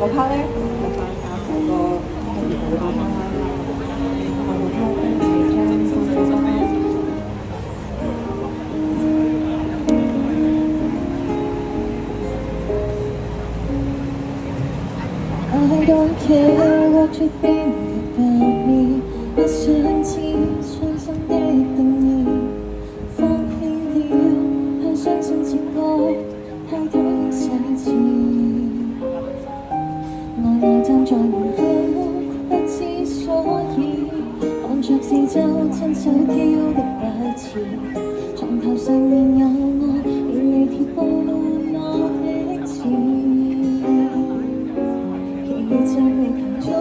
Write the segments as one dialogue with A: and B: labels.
A: 個 part 咧，就翻下成個跟住就翻啦。下個 part 咧係將三個花。I don't care what you think about me， 不想知傷心的定義，放棄了向相信直覺，太討厭細緻，呆呆站在門口不知所以，看着四周親手挑的擺設，床頭上面有我便利貼布滿我的字。在旅途中，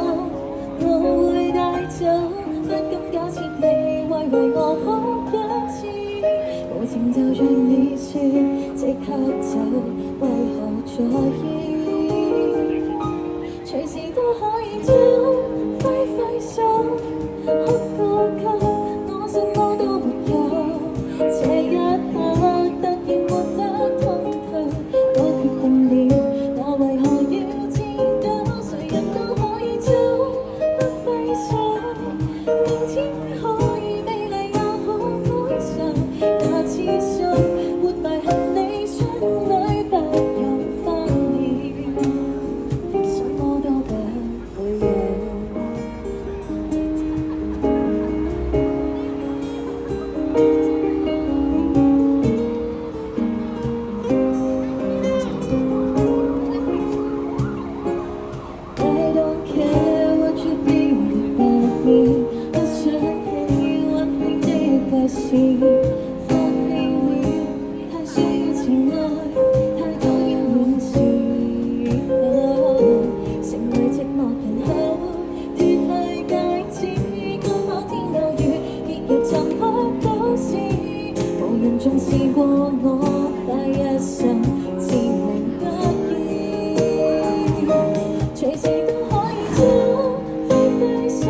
A: 我會帶走，不敢假設你會為我好一次，無情就像你說，即刻走，為何在意？隨時都可以走，揮揮手，哭個夠，我什麼都沒有，這一刻突然沒得通透，我決定了，我為何要？明天可以美麗也好哀愁，那自信活埋行李箱裏，不用翻了，什麼都不會有。I don't care what you think about me，是放棄了，太需要情愛，太討厭滿是，成為寂寞人後，脫去戒指，剛好天有雨，結局尋不到時，無人重視過我，但一生自命得意，隨時都可以走，揮揮手，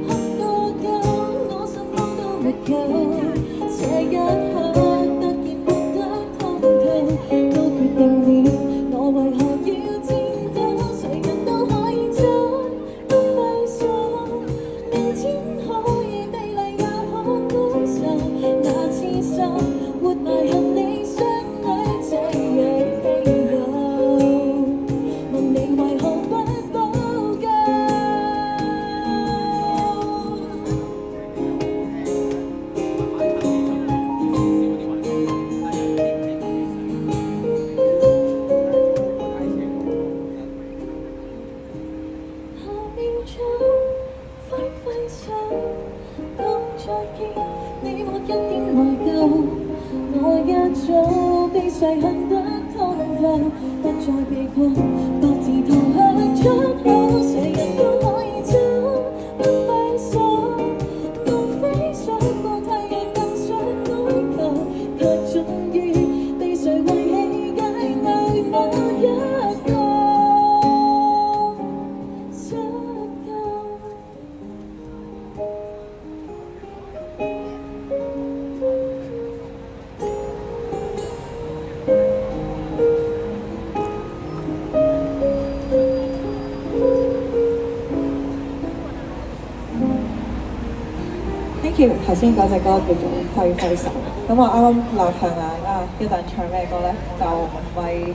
A: 哭個夠，我什麼都沒有。這一刻突然沒得通透，都決定了，我為何要戰鬥？誰人都可以走，不揮手，明天可以美麗也好哀愁，那自信活埋行李箱裏，這樣稀有，問你為何不補救？揮揮手，講再見，你沒一點內疚，我一早被細恨得通透，不再被困，各自逃向出口，誰人都可以走，不揮手，無非想過太陽更想哀求，卻終於被誰為氣解愛那一個。Thank you， 頭先嗰隻歌叫做《揮揮手》，咁我啱啱落場啊，一陣唱咩歌咧？就唔係